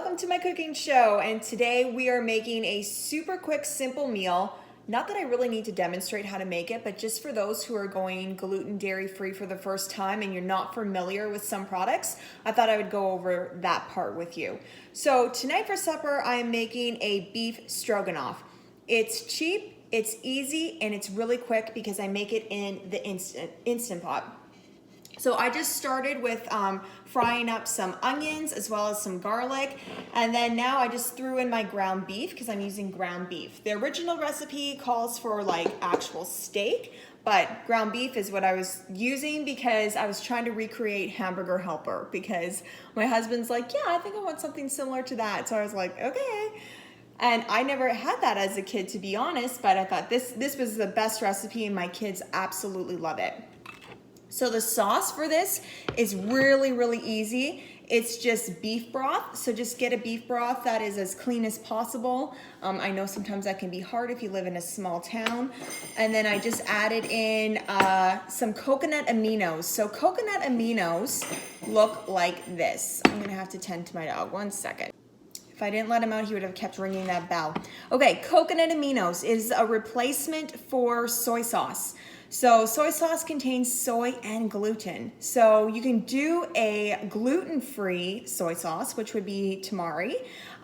welcome to my cooking show. And today we are making a super quick, simple meal. Not that I really need to demonstrate how to make it, but just for those who are going gluten dairy free for the first time and you're not familiar with some products, I thought I would go over that part with you. So tonight for supper, I am making a beef stroganoff. It's cheap, it's easy, and it's really quick because I make it in the instant pot. So I just started with frying up some onions as well as some garlic, and then now I just threw in my ground beef because I'm using ground beef. The original recipe calls for like actual steak, but ground beef is what I was using because I was trying to recreate Hamburger Helper because my husband's like, yeah, I think I want something similar to that. So I was like, okay. And I never had that as a kid, to be honest, but I thought this was the best recipe and my kids absolutely love it. So the sauce for this is really, really easy. It's just beef broth. So just get a beef broth that is as clean as possible. I know sometimes that can be hard if you live in a small town. And then I just added in some coconut aminos. So coconut aminos look like this. I'm gonna have to tend to my dog, 1 second. If I didn't let him out, he would have kept ringing that bell. Okay, coconut aminos is a replacement for soy sauce. So soy sauce contains soy and gluten. So you can do a gluten-free soy sauce, which would be tamari,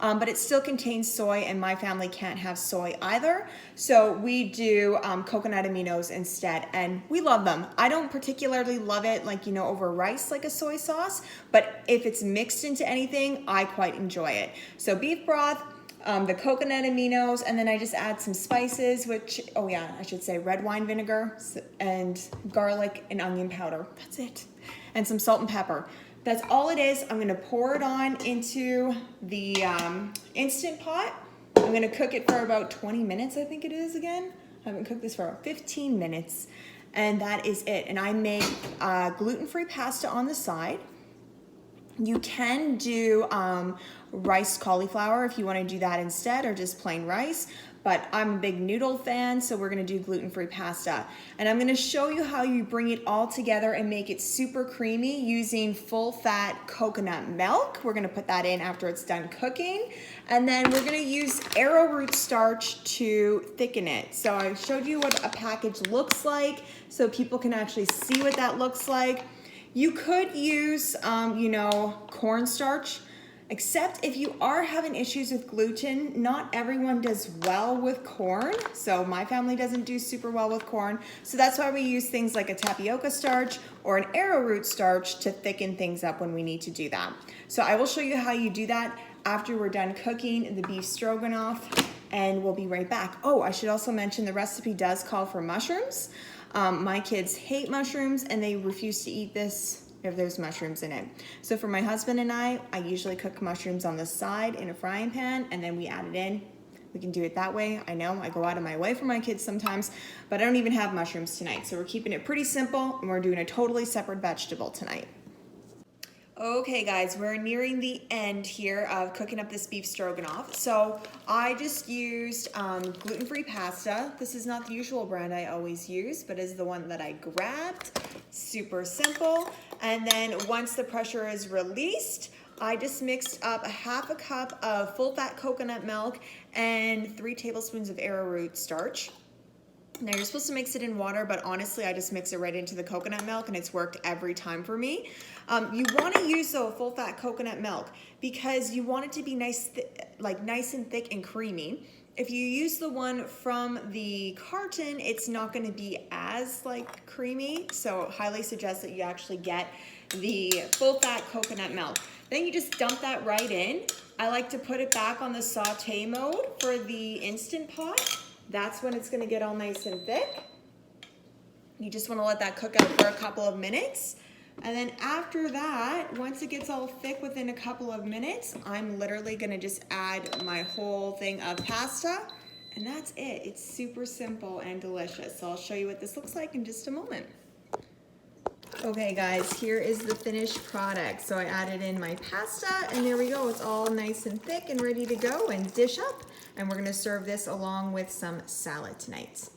but it still contains soy, and my family can't have soy either. So we do coconut aminos instead, and we love them. I don't particularly love it like, you know, over rice like a soy sauce, but if it's mixed into anything, I quite enjoy it. So beef broth, the coconut aminos, and then I just add some spices, which, oh yeah, I should say red wine vinegar and garlic and onion powder. That's it. And some salt and pepper. That's all it is. I'm gonna pour it on into the Instant Pot. I'm gonna cook it for about 20 minutes, I think it is again. I haven't cooked this for about 15 minutes. And that is it. And I make gluten-free pasta on the side. You can do rice cauliflower if you want to do that instead, or just plain rice, but I'm a big noodle fan, so we're going to do gluten-free pasta. And I'm going to show you how you bring it all together and make it super creamy using full-fat coconut milk. We're going to put that in after it's done cooking, and then we're going to use arrowroot starch to thicken it. So I showed you what a package looks like so people can actually see what that looks like. You could use, you know, cornstarch, except if you are having issues with gluten. Not everyone does well with corn. So my family doesn't do super well with corn. So that's why we use things like a tapioca starch or an arrowroot starch to thicken things up when we need to do that. So I will show you how you do that after we're done cooking the beef stroganoff, and we'll be right back. Oh, I should also mention the recipe does call for mushrooms. My kids hate mushrooms and they refuse to eat this if there's mushrooms in it. So for my husband and I usually cook mushrooms on the side in a frying pan and then we add it in. We can do it that way. I know I go out of my way for my kids sometimes, but I don't even have mushrooms tonight. So we're keeping it pretty simple and we're doing a totally separate vegetable tonight. Okay guys, we're nearing the end here of cooking up this beef stroganoff. So I just used gluten-free pasta. This is not the usual brand I always use, but is the one that I grabbed. Super simple. And then once the pressure is released, I just mixed up ½ a cup of full-fat coconut milk and 3 tablespoons of arrowroot starch. Now you're supposed to mix it in water, but honestly, I just mix it right into the coconut milk and it's worked every time for me. You want to use though full-fat coconut milk because you want it to be nice and thick and creamy. If you use the one from the carton, it's not going to be as like creamy. So highly suggest that you actually get the full-fat coconut milk. Then you just dump that right in. I like to put it back on the saute mode for the Instant Pot. That's when it's going to get all nice and thick. You just want to let that cook out for a couple of minutes. And then after that, once it gets all thick within a couple of minutes, I'm literally going to just add my whole thing of pasta. And that's it. It's super simple and delicious. So I'll show you what this looks like in just a moment. Okay guys, here is the finished product. So I added in my pasta and there we go. It's all nice and thick and ready to go and dish up. And we're gonna serve this along with some salad tonight.